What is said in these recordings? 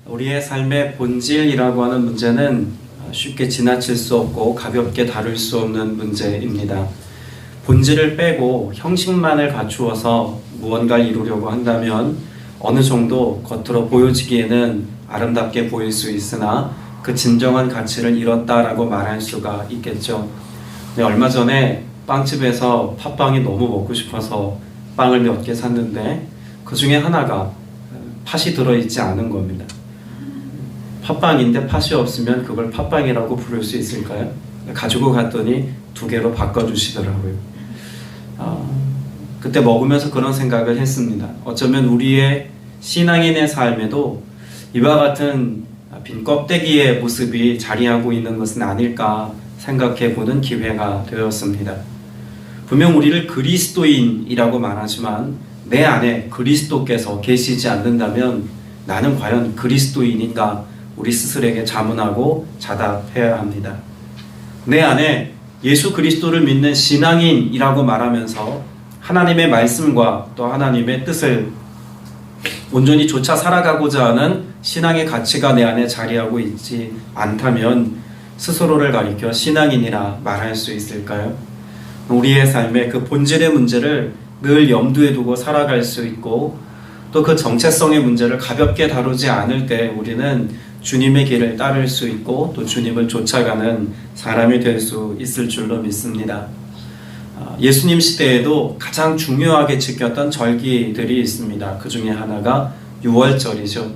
우리의 삶의 본질이라고 하는 문제는 쉽게 지나칠 수 없고 가볍게 다룰 수 없는 문제입니다. 본질을 빼고 형식만을 갖추어서 무언가를 이루려고 한다면 어느 정도 겉으로 보여지기에는 아름답게 보일 수 있으나 그 진정한 가치를 잃었다라고 말할 수가 있겠죠. 얼마 전에 빵집에서 팥빵이 너무 먹고 싶어서 빵을 몇 개 샀는데 그 중에 하나가 팥이 들어있지 않은 겁니다. 팥빵인데 팥이 없으면 그걸 팥빵이라고 부를 수 있을까요? 가지고 갔더니 2개로 바꿔주시더라고요. 그때 먹으면서 그런 생각을 했습니다. 어쩌면 우리의 신앙인의 삶에도 이와 같은 빈 껍데기의 모습이 자리하고 있는 것은 아닐까 생각해보는 기회가 되었습니다. 분명 우리를 그리스도인이라고 말하지만 내 안에 그리스도께서 계시지 않는다면 나는 과연 그리스도인인가? 우리 스스로에게 자문하고 자답해야 합니다. 내 안에 예수 그리스도를 믿는 신앙인이라고 말하면서 하나님의 말씀과 또 하나님의 뜻을 온전히 좇아 살아가고자 하는 신앙의 가치가 내 안에 자리하고 있지 않다면 스스로를 가리켜 신앙인이라 말할 수 있을까요? 우리의 삶의 그 본질의 문제를 늘 염두에 두고 살아갈 수 있고 또 그 정체성의 문제를 가볍게 다루지 않을 때 우리는 주님의 길을 따를 수 있고 또 주님을 쫓아가는 사람이 될 수 있을 줄로 믿습니다. 예수님 시대에도 가장 중요하게 지켰던 절기들이 있습니다. 그 중에 하나가 유월절이죠.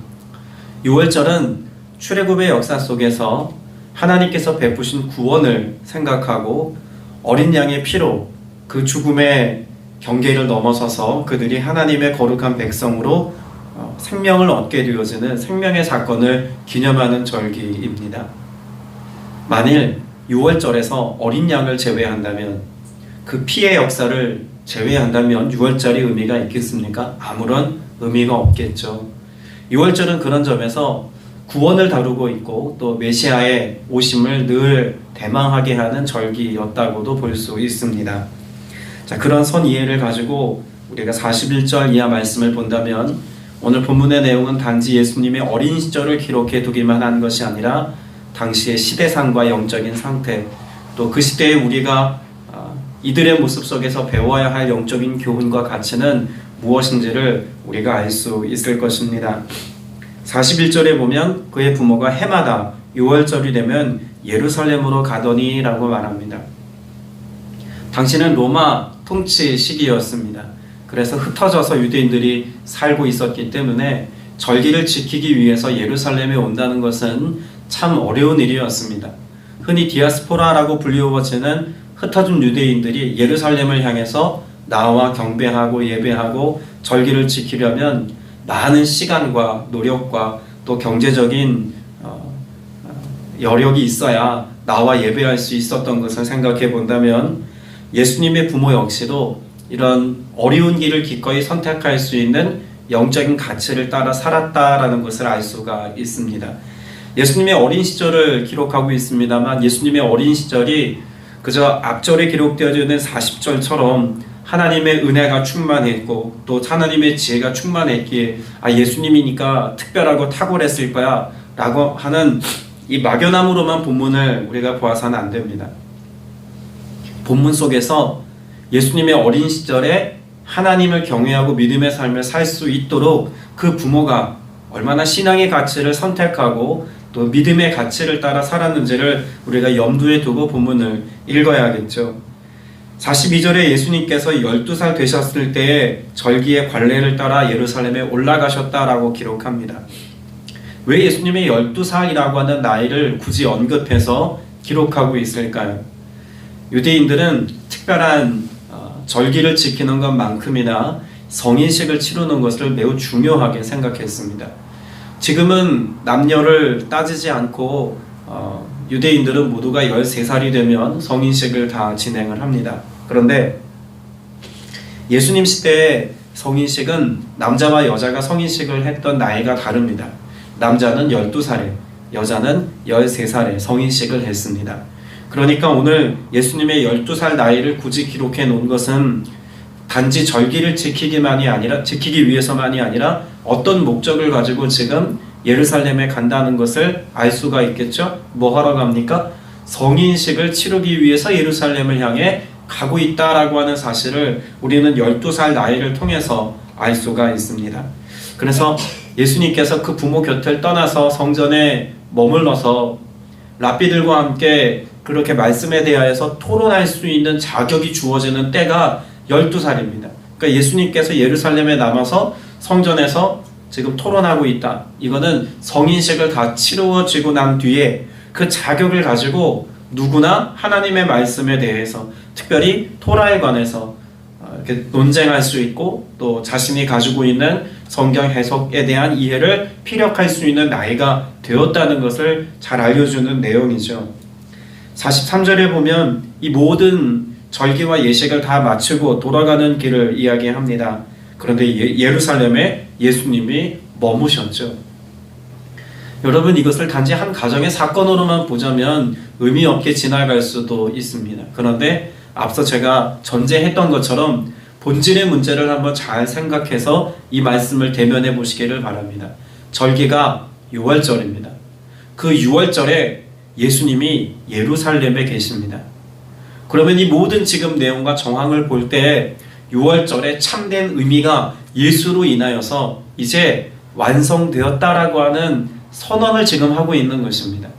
유월절은 출애굽의 역사 속에서 하나님께서 베푸신 구원을 생각하고 어린 양의 피로 그 죽음의 경계를 넘어서서 그들이 하나님의 거룩한 백성으로 생명을 얻게 되어지는 생명의 사건을 기념하는 절기입니다. 만일 6월절에서 어린 양을 제외한다면 그 피의 역사를 제외한다면 6월절이 의미가 있겠습니까? 아무런 의미가 없겠죠. 6월절은 그런 점에서 구원을 다루고 있고 또 메시아의 오심을 늘 대망하게 하는 절기였다고도 볼 수 있습니다. 자, 그런 선 이해를 가지고 우리가 41절 이하 말씀을 본다면 오늘 본문의 내용은 단지 예수님의 어린 시절을 기록해 두기만 한 것이 아니라 당시의 시대상과 영적인 상태 또 그 시대에 우리가 이들의 모습 속에서 배워야 할 영적인 교훈과 가치는 무엇인지를 우리가 알 수 있을 것입니다. 41절에 보면 그의 부모가 해마다 6월절이 되면 예루살렘으로 가더니 라고 말합니다. 당시는 로마 통치 시기였습니다. 그래서 흩어져서 유대인들이 살고 있었기 때문에 절기를 지키기 위해서 예루살렘에 온다는 것은 참 어려운 일이었습니다. 흔히 디아스포라라고 불리워지는 흩어진 유대인들이 예루살렘을 향해서 나와 경배하고 예배하고 절기를 지키려면 많은 시간과 노력과 또 경제적인 여력이 있어야 나와 예배할 수 있었던 것을 생각해 본다면 예수님의 부모 역시도 이런 어려운 길을 기꺼이 선택할 수 있는 영적인 가치를 따라 살았다라는 것을 알 수가 있습니다. 예수님의 어린 시절을 기록하고 있습니다만 예수님의 어린 시절이 그저 앞절에 기록되어져 있는 40절처럼 하나님의 은혜가 충만했고 또 하나님의 지혜가 충만했기에 예수님이니까 특별하고 탁월했을 거야 라고 하는 이 막연함으로만 본문을 우리가 보아서는 안 됩니다. 본문 속에서 예수님의 어린 시절에 하나님을 경외하고 믿음의 삶을 살 수 있도록 그 부모가 얼마나 신앙의 가치를 선택하고 또 믿음의 가치를 따라 살았는지를 우리가 염두에 두고 본문을 읽어야겠죠. 42절에 예수님께서 12살 되셨을 때에 절기의 관례를 따라 예루살렘에 올라가셨다라고 기록합니다. 왜 예수님의 12살이라고 하는 나이를 굳이 언급해서 기록하고 있을까요? 유대인들은 특별한 절기를 지키는 것만큼이나 성인식을 치르는 것을 매우 중요하게 생각했습니다. 지금은 남녀를 따지지 않고 유대인들은 모두가 13살이 되면 성인식을 다 진행을 합니다. 그런데 예수님 시대의 성인식은 남자와 여자가 성인식을 했던 나이가 다릅니다. 남자는 12살에 여자는 13살에 성인식을 했습니다. 그러니까 오늘 예수님의 12살 나이를 굳이 기록해 놓은 것은 단지 절기를 지키기 위해서만이 아니라 어떤 목적을 가지고 지금 예루살렘에 간다는 것을 알 수가 있겠죠. 뭐 하러 갑니까? 성인식을 치르기 위해서 예루살렘을 향해 가고 있다라고 하는 사실을 우리는 12살 나이를 통해서 알 수가 있습니다. 그래서 예수님께서 그 부모 곁을 떠나서 성전에 머물러서 랍비들과 함께 그렇게 말씀에 대하여서 토론할 수 있는 자격이 주어지는 때가 12살입니다. 그러니까 예수님께서 예루살렘에 남아서 성전에서 지금 토론하고 있다. 이거는 성인식을 다 치루어지고 난 뒤에 그 자격을 가지고 누구나 하나님의 말씀에 대해서 특별히 토라에 관해서 이렇게 논쟁할 수 있고 또 자신이 가지고 있는 성경 해석에 대한 이해를 피력할 수 있는 나이가 되었다는 것을 잘 알려주는 내용이죠. 43절에 보면 이 모든 절기와 예식을 다 마치고 돌아가는 길을 이야기합니다. 그런데 예루살렘에 예수님이 머무셨죠. 여러분, 이것을 단지 한 가정의 사건으로만 보자면 의미 없게 지나갈 수도 있습니다. 그런데 앞서 제가 전제했던 것처럼 본질의 문제를 한번 잘 생각해서 이 말씀을 대면해 보시기를 바랍니다. 절기가 6월절입니다. 그 6월절에 예수님이 예루살렘에 계십니다. 그러면 이 모든 지금 내용과 정황을 볼 때 6월절의 참된 의미가 예수로 인하여서 이제 완성되었다라고 하는 선언을 지금 하고 있는 것입니다.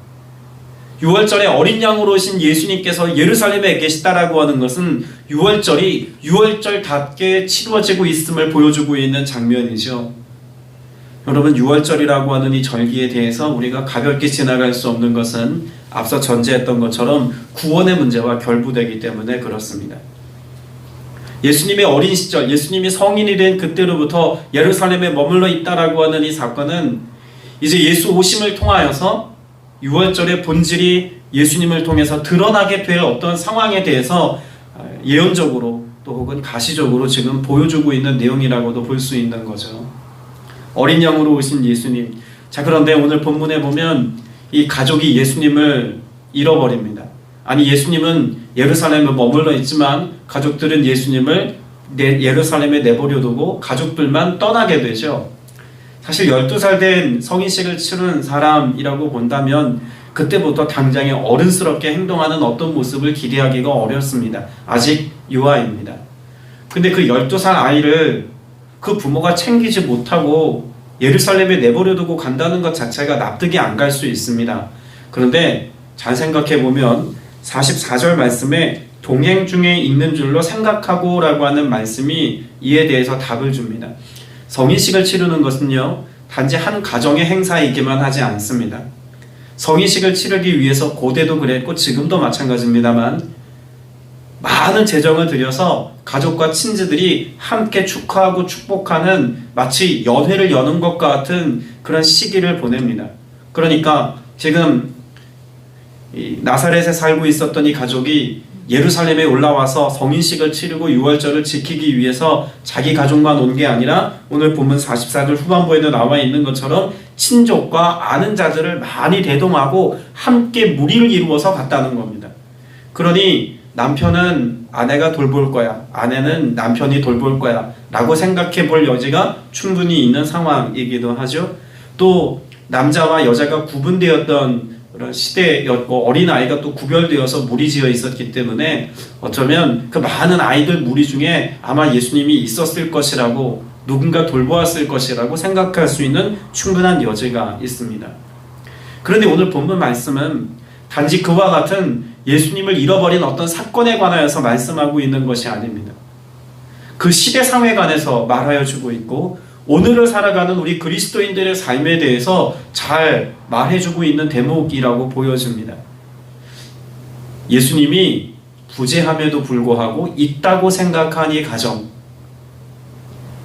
6월절에 어린 양으로 오신 예수님께서 예루살렘에 계시다라고 하는 것은 6월절이 6월절답게 치루어지고 있음을 보여주고 있는 장면이죠. 여러분, 6월절이라고 하는 이 절기에 대해서 우리가 가볍게 지나갈 수 없는 것은 앞서 전제했던 것처럼 구원의 문제와 결부되기 때문에 그렇습니다. 예수님의 어린 시절, 예수님이 성인이 된 그때로부터 예루살렘에 머물러 있다라고 하는 이 사건은 이제 예수 오심을 통하여서 6월절의 본질이 예수님을 통해서 드러나게 될 어떤 상황에 대해서 예언적으로 또 혹은 가시적으로 지금 보여주고 있는 내용이라고도 볼 수 있는 거죠. 어린 양으로 오신 예수님. 자, 그런데 오늘 본문에 보면 이 가족이 예수님을 잃어버립니다. 아니, 예수님은 예루살렘에 머물러 있지만 가족들은 예수님을 예루살렘에 내버려두고 가족들만 떠나게 되죠. 사실 12살 된 성인식을 치른 사람이라고 본다면 그때부터 당장에 어른스럽게 행동하는 어떤 모습을 기대하기가 어렵습니다. 아직 유아입니다. 근데 그 12살 아이를 그 부모가 챙기지 못하고 예루살렘에 내버려두고 간다는 것 자체가 납득이 안 갈 수 있습니다. 그런데 잘 생각해 보면 44절 말씀에 동행 중에 있는 줄로 생각하고 라고 하는 말씀이 이에 대해서 답을 줍니다. 성인식을 치르는 것은요, 단지 한 가정의 행사이기만 하지 않습니다. 성인식을 치르기 위해서 고대도 그랬고 지금도 마찬가지입니다만 많은 재정을 들여서 가족과 친지들이 함께 축하하고 축복하는 마치 연회를 여는 것과 같은 그런 시기를 보냅니다. 그러니까 지금 이 나사렛에 살고 있었던 이 가족이 예루살렘에 올라와서 성인식을 치르고 6월절을 지키기 위해서 자기 가족만 온 게 아니라 오늘 본문 44절 후반부에도 나와 있는 것처럼 친족과 아는 자들을 많이 대동하고 함께 무리를 이루어서 갔다는 겁니다. 그러니 남편은 아내가 돌볼 거야, 아내는 남편이 돌볼 거야 라고 생각해 볼 여지가 충분히 있는 상황이기도 하죠. 또 남자와 여자가 구분되었던 그런 시대였고 어린아이가 또 구별되어서 무리지어 있었기 때문에 어쩌면 그 많은 아이들 무리 중에 아마 예수님이 있었을 것이라고, 누군가 돌보았을 것이라고 생각할 수 있는 충분한 여지가 있습니다. 그런데 오늘 본문 말씀은 단지 그와 같은 예수님을 잃어버린 어떤 사건에 관하여서 말씀하고 있는 것이 아닙니다. 그 시대 상황에 관해서 말하여 주고 있고 오늘을 살아가는 우리 그리스도인들의 삶에 대해서 잘 말해주고 있는 대목이라고 보여집니다. 예수님이 부재함에도 불구하고 있다고 생각한 이 가정,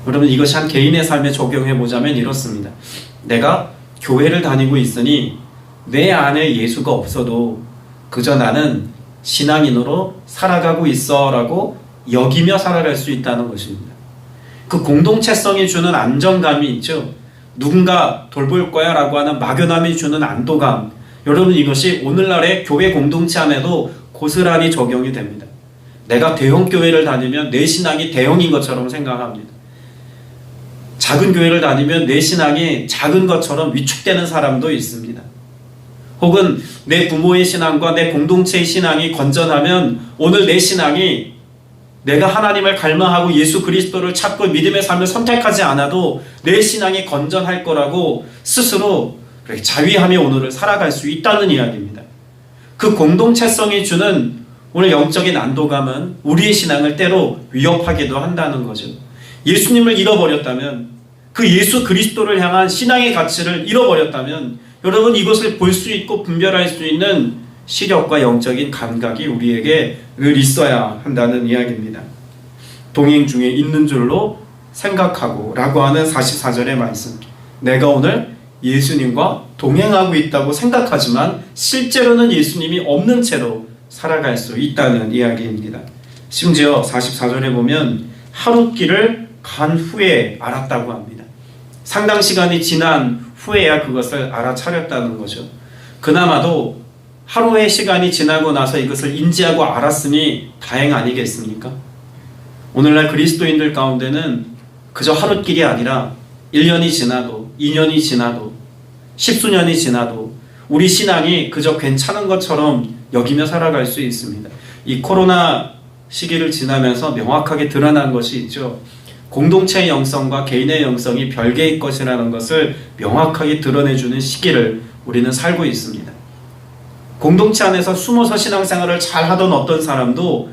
여러분, 이것이 한 개인의 삶에 적용해보자면 이렇습니다. 내가 교회를 다니고 있으니 내 안에 예수가 없어도 그저 나는 신앙인으로 살아가고 있어 라고 여기며 살아갈 수 있다는 것입니다. 그 공동체성이 주는 안정감이 있죠. 누군가 돌볼 거야 라고 하는 막연함이 주는 안도감, 여러분, 이것이 오늘날의 교회 공동체 안에도 고스란히 적용이 됩니다. 내가 대형교회를 다니면 내 신앙이 대형인 것처럼 생각합니다. 작은 교회를 다니면 내 신앙이 작은 것처럼 위축되는 사람도 있습니다. 혹은 내 부모의 신앙과 내 공동체의 신앙이 건전하면 오늘 내 신앙이 내가 하나님을 갈망하고 예수 그리스도를 찾고 믿음의 삶을 선택하지 않아도 내 신앙이 건전할 거라고 스스로 자위하며 오늘을 살아갈 수 있다는 이야기입니다. 그 공동체성이 주는 오늘 영적인 안도감은 우리의 신앙을 때로 위협하기도 한다는 거죠. 예수님을 잃어버렸다면, 그 예수 그리스도를 향한 신앙의 가치를 잃어버렸다면 여러분, 이것을 볼 수 있고 분별할 수 있는 시력과 영적인 감각이 우리에게 늘 있어야 한다는 이야기입니다. 동행 중에 있는 줄로 생각하고 라고 하는 44절의 말씀. 내가 오늘 예수님과 동행하고 있다고 생각하지만 실제로는 예수님이 없는 채로 살아갈 수 있다는 이야기입니다. 심지어 44절에 보면 하룻길을 간 후에 알았다고 합니다. 상당 시간이 지난 후에야 그것을 알아차렸다는 거죠. 그나마도 하루의 시간이 지나고 나서 이것을 인지하고 알았으니 다행 아니겠습니까? 오늘날 그리스도인들 가운데는 그저 하룻길이 아니라 1년이 지나도 2년이 지나도 10수년이 지나도 우리 신앙이 그저 괜찮은 것처럼 여기며 살아갈 수 있습니다. 이 코로나 시기를 지나면서 명확하게 드러난 것이 있죠. 공동체의 영성과 개인의 영성이 별개의 것이라는 것을 명확하게 드러내주는 시기를 우리는 살고 있습니다. 공동체 안에서 숨어서 신앙생활을 잘 하던 어떤 사람도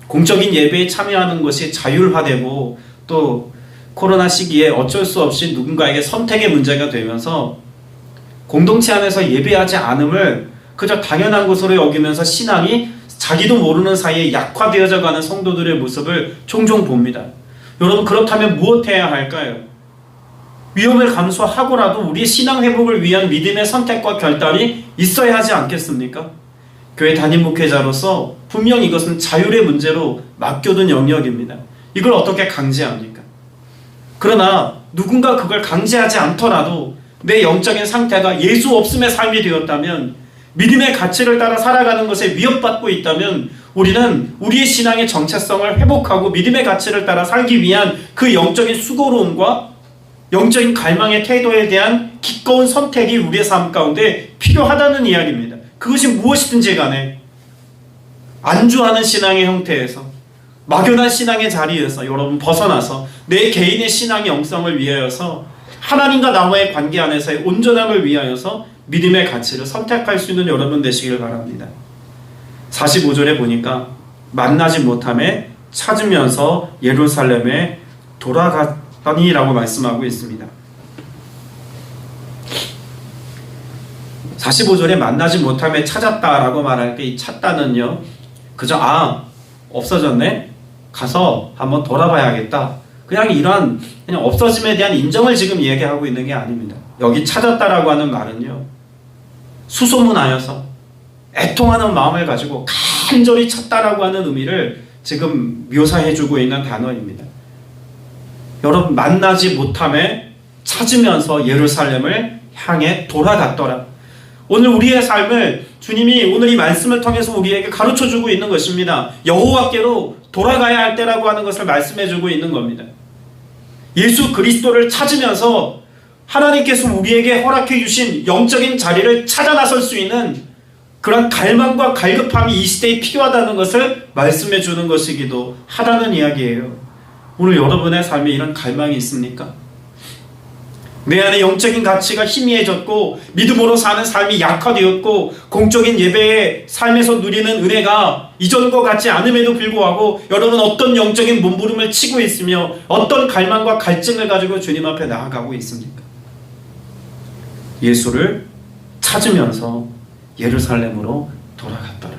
공적인 예배에 참여하는 것이 자율화되고 또 코로나 시기에 어쩔 수 없이 누군가에게 선택의 문제가 되면서 공동체 안에서 예배하지 않음을 그저 당연한 것으로 여기면서 신앙이 자기도 모르는 사이에 약화되어져 가는 성도들의 모습을 종종 봅니다. 여러분, 그렇다면 무엇해야 할까요? 위험을 감수하고라도 우리의 신앙 회복을 위한 믿음의 선택과 결단이 있어야 하지 않겠습니까? 교회 담임 목회자로서 분명 이것은 자율의 문제로 맡겨둔 영역입니다. 이걸 어떻게 강제합니까? 그러나 누군가 그걸 강제하지 않더라도 내 영적인 상태가 예수 없음의 삶이 되었다면, 믿음의 가치를 따라 살아가는 것에 위협받고 있다면 우리는 우리의 신앙의 정체성을 회복하고 믿음의 가치를 따라 살기 위한 그 영적인 수고로움과 영적인 갈망의 태도에 대한 기꺼운 선택이 우리의 삶 가운데 필요하다는 이야기입니다. 그것이 무엇이든지 간에 안주하는 신앙의 형태에서, 막연한 신앙의 자리에서 여러분 벗어나서 내 개인의 신앙의 영성을 위하여서 하나님과 나와의 관계 안에서의 온전함을 위하여서 믿음의 가치를 선택할 수 있는 여러분 되시길 바랍니다. 45절에 보니까 만나지 못함에 찾으면서 예루살렘에 돌아갔더니라고 말씀하고 있습니다. 45절에 만나지 못함에 찾았다라고 말할 때 이 찾다는요, 그저 없어졌네? 가서 한번 돌아봐야겠다. 그냥 없어짐에 대한 인정을 지금 얘기하고 있는 게 아닙니다. 여기 찾았다라고 하는 말은요, 수소문하여서 애통하는 마음을 가지고 간절히 찾다라고 하는 의미를 지금 묘사해주고 있는 단어입니다. 여러분, 만나지 못함에 찾으면서 예루살렘을 향해 돌아갔더라. 오늘 우리의 삶을 주님이 오늘 이 말씀을 통해서 우리에게 가르쳐주고 있는 것입니다. 여호와께로 돌아가야 할 때라고 하는 것을 말씀해주고 있는 겁니다. 예수 그리스도를 찾으면서 하나님께서 우리에게 허락해 주신 영적인 자리를 찾아 나설 수 있는 그런 갈망과 갈급함이 이 시대에 필요하다는 것을 말씀해 주는 것이기도 하다는 이야기예요. 오늘 여러분의 삶에 이런 갈망이 있습니까? 내 안에 영적인 가치가 희미해졌고 믿음으로 사는 삶이 약화되었고 공적인 예배의 삶에서 누리는 은혜가 이전과 같지 않음에도 불구하고 여러분 어떤 영적인 몸부림을 치고 있으며 어떤 갈망과 갈증을 가지고 주님 앞에 나아가고 있습니까? 예수를 찾으면서 예루살렘으로 돌아갔더라.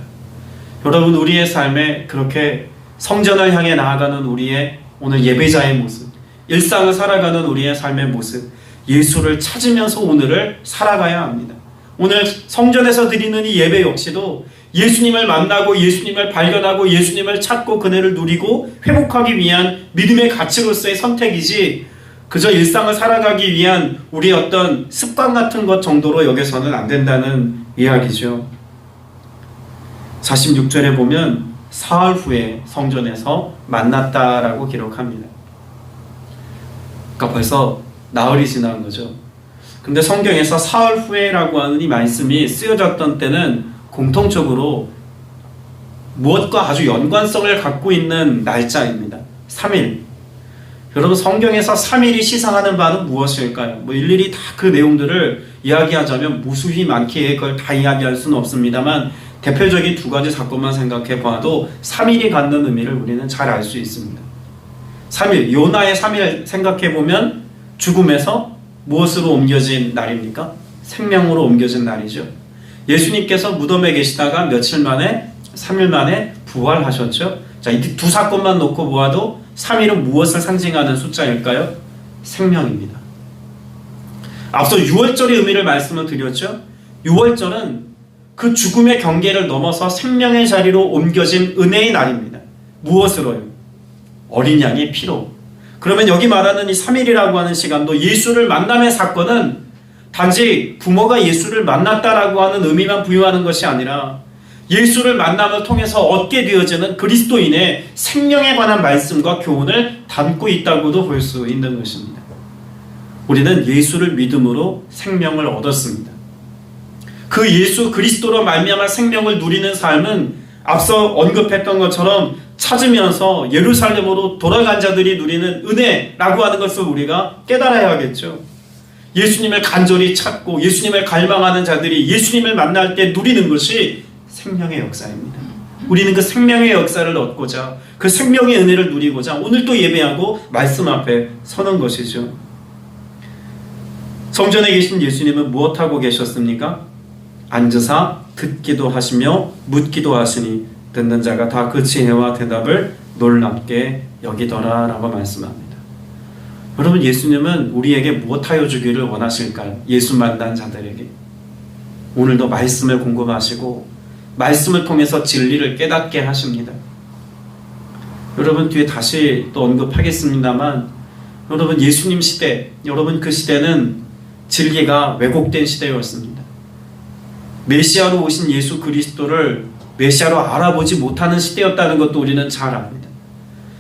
여러분, 우리의 삶에 그렇게 성전을 향해 나아가는 우리의 오늘 예배자의 모습, 일상을 살아가는 우리의 삶의 모습, 예수를 찾으면서 오늘을 살아가야 합니다. 오늘 성전에서 드리는 이 예배 역시도 예수님을 만나고 예수님을 발견하고 예수님을 찾고 그네를 누리고 회복하기 위한 믿음의 가치로서의 선택이지 그저 일상을 살아가기 위한 우리의 어떤 습관 같은 것 정도로 여기서는 안 된다는 이야기죠. 46절에 보면 사흘 후에 성전에서 만났다라고 기록합니다. 그러니까 벌써 나흘이 지난 거죠. 근데 성경에서 사흘 후에라고 하는 이 말씀이 쓰여졌던 때는 공통적으로 무엇과 아주 연관성을 갖고 있는 날짜입니다. 3일. 여러분, 성경에서 3일이 시사하는 바는 무엇일까요? 일일이 다 그 내용들을 이야기하자면 무수히 많기에 그걸 다 이야기할 수는 없습니다만 대표적인 두 가지 사건만 생각해 봐도 3일이 갖는 의미를 우리는 잘 알 수 있습니다. 3일, 요나의 3일 생각해 보면 죽음에서 무엇으로 옮겨진 날입니까? 생명으로 옮겨진 날이죠. 예수님께서 무덤에 계시다가 며칠 만에 3일 만에 부활하셨죠. 자, 이 두 사건만 놓고 보아도 3일은 무엇을 상징하는 숫자일까요? 생명입니다. 앞서 6월절의 의미를 말씀을 드렸죠. 6월절은 그 죽음의 경계를 넘어서 생명의 자리로 옮겨진 은혜의 날입니다. 무엇으로요? 어린 양의 피로. 그러면 여기 말하는 이 3일이라고 하는 시간도 예수를 만남의 사건은 단지 부모가 예수를 만났다라고 하는 의미만 부여하는 것이 아니라 예수를 만남을 통해서 얻게 되어지는 그리스도인의 생명에 관한 말씀과 교훈을 담고 있다고도 볼 수 있는 것입니다. 우리는 예수를 믿음으로 생명을 얻었습니다. 그 예수 그리스도로 말미암아 생명을 누리는 삶은 앞서 언급했던 것처럼 찾으면서 예루살렘으로 돌아간 자들이 누리는 은혜라고 하는 것을 우리가 깨달아야겠죠. 예수님을 간절히 찾고 예수님을 갈망하는 자들이 예수님을 만날 때 누리는 것이 생명의 역사입니다. 우리는 그 생명의 역사를 얻고자 그 생명의 은혜를 누리고자 오늘 또 예배하고 말씀 앞에 서는 것이죠. 성전에 계신 예수님은 무엇하고 계셨습니까? 앉으사 듣기도 하시며 묻기도 하시니 듣는 자가 다 그 지혜와 대답을 놀랍게 여기더라 라고 말씀합니다. 여러분, 예수님은 우리에게 무엇하여 주기를 원하실까요? 예수 만난 자들에게 오늘도 말씀을 공급하시고 말씀을 통해서 진리를 깨닫게 하십니다. 여러분, 뒤에 다시 또 언급하겠습니다만 여러분, 예수님 시대, 여러분 그 시대는 진리가 왜곡된 시대였습니다. 메시아로 오신 예수 그리스도를 메시아로 알아보지 못하는 시대였다는 것도 우리는 잘 압니다.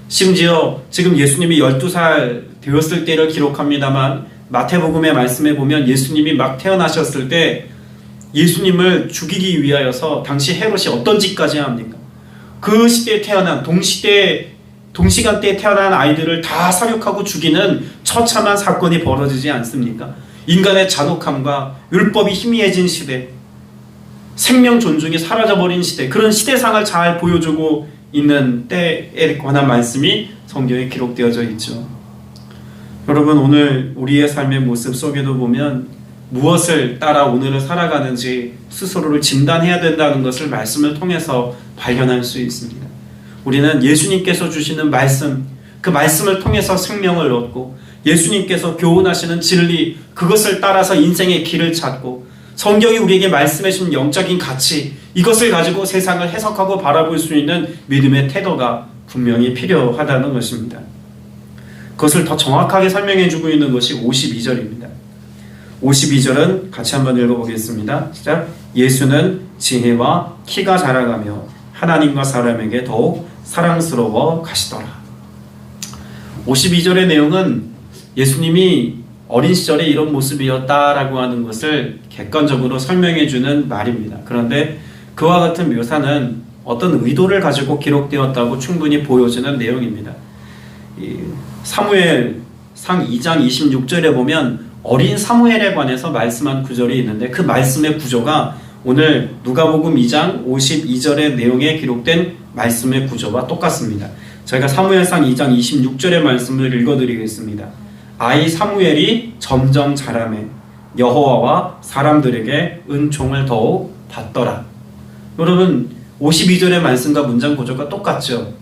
심지어 지금 예수님이 12살 되었을 때를 기록합니다만 마태복음의 말씀에 보면 예수님이 막 태어나셨을 때 예수님을 죽이기 위하여서 당시 헤롯이 어떤 짓까지 합니까? 그 시대에 태어난 동시간대에 태어난 아이들을 다 살육하고 죽이는 처참한 사건이 벌어지지 않습니까? 인간의 잔혹함과 율법이 희미해진 시대, 생명 존중이 사라져버린 시대, 그런 시대상을 잘 보여주고 있는 때에 관한 말씀이 성경에 기록되어져 있죠. 여러분, 오늘 우리의 삶의 모습 속에도 보면 무엇을 따라 오늘을 살아가는지 스스로를 진단해야 된다는 것을 말씀을 통해서 발견할 수 있습니다. 우리는 예수님께서 주시는 말씀, 그 말씀을 통해서 생명을 얻고 예수님께서 교훈하시는 진리, 그것을 따라서 인생의 길을 찾고 성경이 우리에게 말씀해 주신 영적인 가치, 이것을 가지고 세상을 해석하고 바라볼 수 있는 믿음의 태도가 분명히 필요하다는 것입니다. 그것을 더 정확하게 설명해 주고 있는 것이 52절입니다. 52절은 같이 한번 읽어보겠습니다. 시작. 예수는 지혜와 키가 자라가며 하나님과 사람에게 더욱 사랑스러워 가시더라. 52절의 내용은 예수님이 어린 시절에 이런 모습이었다라고 하는 것을 객관적으로 설명해 주는 말입니다. 그런데 그와 같은 묘사는 어떤 의도를 가지고 기록되었다고 충분히 보여지는 내용입니다. 사무엘상 2장 26절에 보면 어린 사무엘에 관해서 말씀한 구절이 있는데 그 말씀의 구조가 오늘 누가복음 2장 52절의 내용에 기록된 말씀의 구조와 똑같습니다. 저희가 사무엘상 2장 26절의 말씀을 읽어드리겠습니다. 아이 사무엘이 점점 자라매 여호와와 사람들에게 은총을 더욱 받더라. 여러분, 52절의 말씀과 문장 구조가 똑같죠.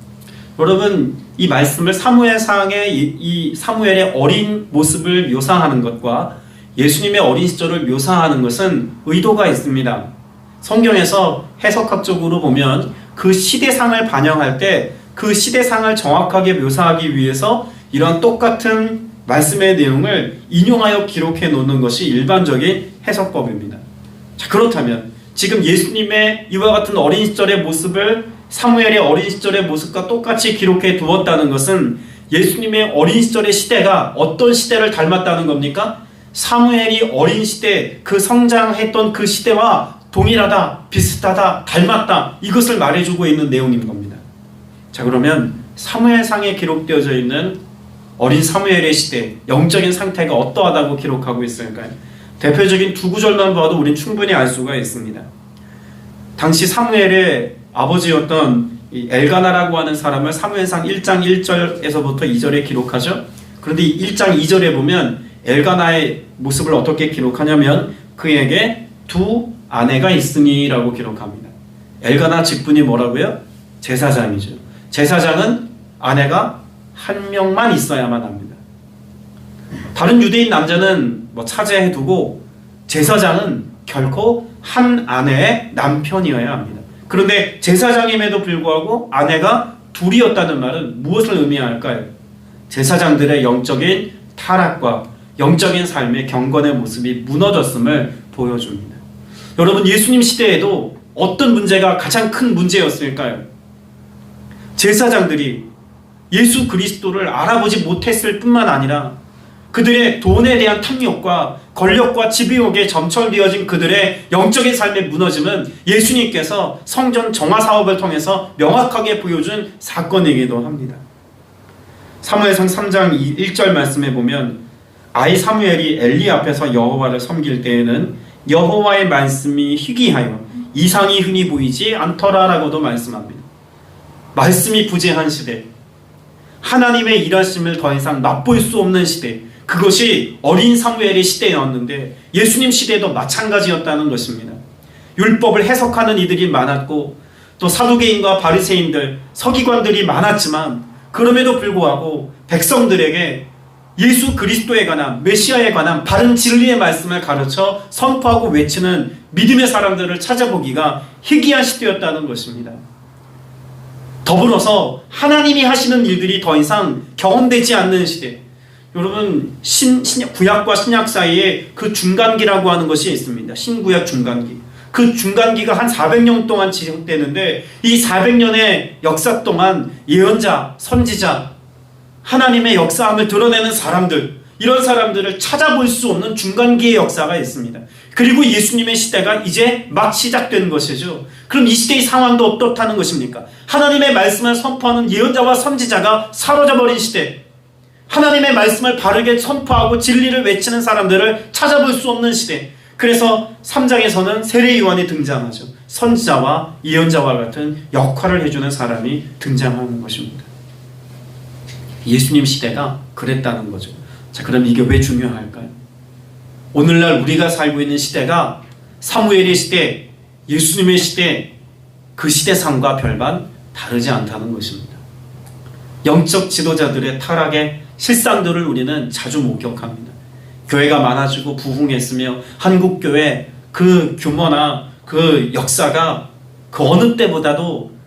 여러분, 이 말씀을 사무엘상의 이 사무엘의 어린 모습을 묘사하는 것과 예수님의 어린 시절을 묘사하는 것은 의도가 있습니다. 성경에서 해석학적으로 보면 그 시대상을 반영할 때 그 시대상을 정확하게 묘사하기 위해서 이런 똑같은 말씀의 내용을 인용하여 기록해 놓는 것이 일반적인 해석법입니다. 자, 그렇다면 지금 예수님의 이와 같은 어린 시절의 모습을 사무엘의 어린 시절의 모습과 똑같이 기록해 두었다는 것은 예수님의 어린 시절의 시대가 어떤 시대를 닮았다는 겁니까? 사무엘이 어린 시대, 그 성장했던 그 시대와 동일하다, 비슷하다, 닮았다, 이것을 말해주고 있는 내용인 겁니다. 자, 그러면 사무엘상에 기록되어져 있는 어린 사무엘의 시대, 영적인 상태가 어떠하다고 기록하고 있을까요? 대표적인 두 구절만 봐도 우린 충분히 알 수가 있습니다. 당시 사무엘의 아버지였던 이 엘가나라고 하는 사람을 사무엘상 1장 1절에서부터 2절에 기록하죠. 그런데 1장 2절에 보면 엘가나의 모습을 어떻게 기록하냐면 그에게 두 아내가 있으니 라고 기록합니다. 엘가나 직분이 뭐라고요? 제사장이죠. 제사장은 아내가 한 명만 있어야만 합니다. 다른 유대인 남자는 차제해두고 제사장은 결코 한 아내의 남편이어야 합니다. 그런데 제사장임에도 불구하고 아내가 둘이었다는 말은 무엇을 의미할까요? 제사장들의 영적인 타락과 영적인 삶의 경건의 모습이 무너졌음을 보여줍니다. 여러분, 예수님 시대에도 어떤 문제가 가장 큰 문제였을까요? 제사장들이 예수 그리스도를 알아보지 못했을 뿐만 아니라 그들의 돈에 대한 탐욕과 권력과 지배욕에 점철되어진 그들의 영적인 삶의 무너짐은 예수님께서 성전 정화 사업을 통해서 명확하게 보여준 사건이기도 합니다. 사무엘상 3장 1절 말씀에 보면 아이 사무엘이 엘리 앞에서 여호와를 섬길 때에는 여호와의 말씀이 희귀하여 이상이 흔히 보이지 않더라라고도 말씀합니다. 말씀이 부재한 시대, 하나님의 일하심을 더 이상 맛볼 수 없는 시대, 그것이 어린 사무엘의 시대였는데 예수님 시대도 마찬가지였다는 것입니다. 율법을 해석하는 이들이 많았고 또 사두개인과 바리새인들, 서기관들이 많았지만 그럼에도 불구하고 백성들에게 예수 그리스도에 관한, 메시아에 관한 바른 진리의 말씀을 가르쳐 선포하고 외치는 믿음의 사람들을 찾아보기가 희귀한 시대였다는 것입니다. 더불어서 하나님이 하시는 일들이 더 이상 경험되지 않는 시대. 여러분, 구약과 신약 사이에 그 중간기라고 하는 것이 있습니다. 신구약 중간기. 그 중간기가 한 400년 동안 지속되는데 이 400년의 역사 동안 예언자, 선지자, 하나님의 역사함을 드러내는 사람들, 이런 사람들을 찾아볼 수 없는 중간기의 역사가 있습니다. 그리고 예수님의 시대가 이제 막 시작된 것이죠. 그럼 이 시대의 상황도 어떻다는 것입니까? 하나님의 말씀을 선포하는 예언자와 선지자가 사로잡아버린 시대, 하나님의 말씀을 바르게 선포하고 진리를 외치는 사람들을 찾아볼 수 없는 시대. 그래서 3장에서는 세례 요한이 등장하죠. 선지자와 예언자와 같은 역할을 해주는 사람이 등장하는 것입니다. 예수님 시대가 그랬다는 거죠. 자, 그럼 이게 왜 중요할까요? 오늘날 우리가 살고 있는 시대가 사무엘의 시대, 예수님의 시대, 그 시대상과 별반 다르지 않다는 것입니다. 영적 지도자들의 타락의 실상들을 우리는 자주 목격합니다. 교회가 많아지고 부흥했으며 한국교회 그 규모나 그 역사가 그 어느 때보다도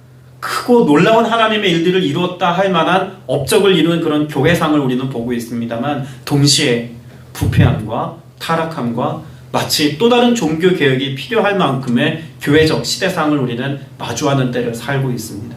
크고 놀라운 하나님의 일들을 이루었다 할 만한 업적을 이루는 그런 교회상을 우리는 보고 있습니다만 동시에 부패함과 타락함과 마치 또 다른 종교 개혁이 필요할 만큼의 교회적 시대상을 우리는 마주하는 때를 살고 있습니다.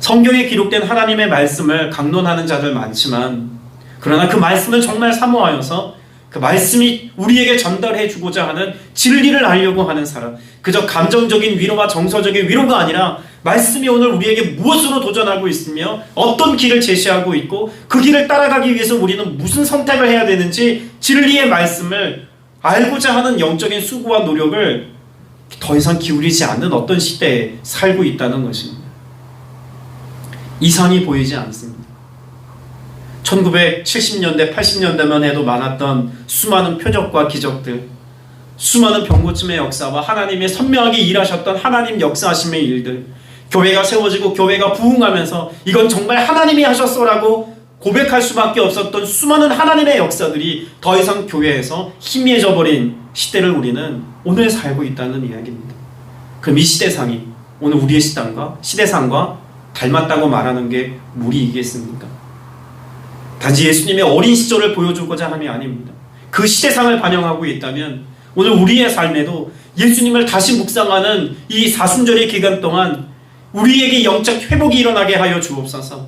성경에 기록된 하나님의 말씀을 강론하는 자들 많지만 그러나 그 말씀을 정말 사모하여서 그 말씀이 우리에게 전달해 주고자 하는 진리를 알려고 하는 사람, 그저 감정적인 위로와 정서적인 위로가 아니라 말씀이 오늘 우리에게 무엇으로 도전하고 있으며 어떤 길을 제시하고 있고 그 길을 따라가기 위해서 우리는 무슨 선택을 해야 되는지 진리의 말씀을 알고자 하는 영적인 수고와 노력을 더 이상 기울이지 않는 어떤 시대에 살고 있다는 것입니다. 이상이 보이지 않습니다. 1970년대, 80년대만 해도 많았던 수많은 표적과 기적들, 수많은 병고침의 역사와 하나님의 선명하게 일하셨던 하나님 역사하심의 일들, 교회가 세워지고 교회가 부흥하면서 이건 정말 하나님이 하셨어라고 고백할 수밖에 없었던 수많은 하나님의 역사들이 더 이상 교회에서 희미해져 버린 시대를 우리는 오늘 살고 있다는 이야기입니다. 그럼 이 시대상이 오늘 우리의 시대상과 닮았다고 말하는 게 무리이겠습니까? 단지 예수님의 어린 시절을 보여주고자 함이 아닙니다. 그 시대상을 반영하고 있다면 오늘 우리의 삶에도 예수님을 다시 묵상하는 이 사순절의 기간 동안 우리에게 영적 회복이 일어나게 하여 주옵소서.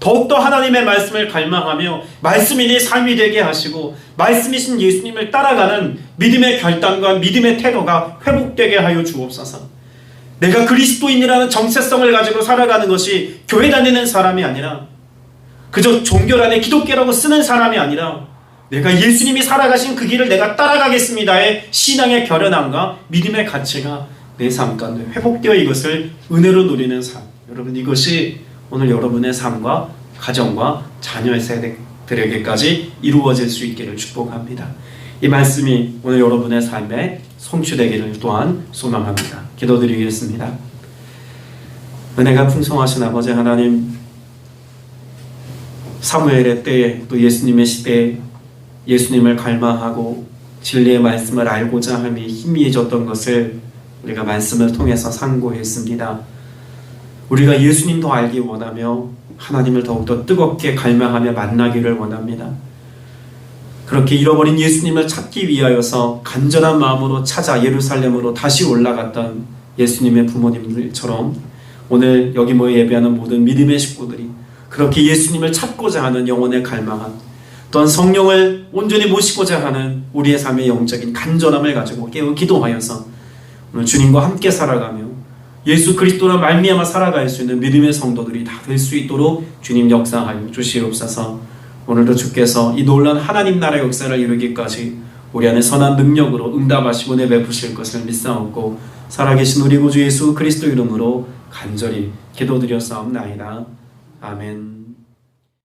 더욱더 하나님의 말씀을 갈망하며 말씀이 내 삶이 되게 하시고 말씀이신 예수님을 따라가는 믿음의 결단과 믿음의 태도가 회복되게 하여 주옵소서. 내가 그리스도인이라는 정체성을 가지고 살아가는 것이 교회 다니는 사람이 아니라 그저 종교란에 기독교라고 쓰는 사람이 아니라 내가 예수님이 살아가신 그 길을 내가 따라가겠습니다의 신앙의 결연함과 믿음의 가치가 내 삶 가운데 회복되어 이것을 은혜로 누리는 삶. 여러분, 이것이 오늘 여러분의 삶과 가정과 자녀의 세대들에게까지 이루어질 수 있기를 축복합니다. 이 말씀이 오늘 여러분의 삶에 성취되기를 또한 소망합니다. 기도드리겠습니다. 은혜가 풍성하신 아버지 하나님, 사무엘의 때에 또 예수님의 시대에 예수님을 갈망하고 진리의 말씀을 알고자 함이 희미해졌던 것을 우리가 말씀을 통해서 상고했습니다. 우리가 예수님 더 알기 원하며 하나님을 더욱더 뜨겁게 갈망하며 만나기를 원합니다. 그렇게 잃어버린 예수님을 찾기 위하여서 간절한 마음으로 찾아 예루살렘으로 다시 올라갔던 예수님의 부모님들처럼 오늘 여기 모여 예배하는 모든 믿음의 식구들이 그렇게 예수님을 찾고자 하는 영혼의 갈망함, 또한 성령을 온전히 모시고자 하는 우리의 삶의 영적인 간절함을 가지고 깨어 기도하여서 오늘 주님과 함께 살아가며 예수 그리스도로 말미암아 살아갈 수 있는 믿음의 성도들이 다 될 수 있도록 주님 역사하여 주시옵소서. 오늘도 주께서 이 놀라운 하나님 나라의 역사를 이루기까지 우리 안에 선한 능력으로 응답하시고 내베푸실 것을 믿사옵고 살아계신 우리 구주 예수 그리스도 이름으로 간절히 기도드렸사옵나이다. 아멘.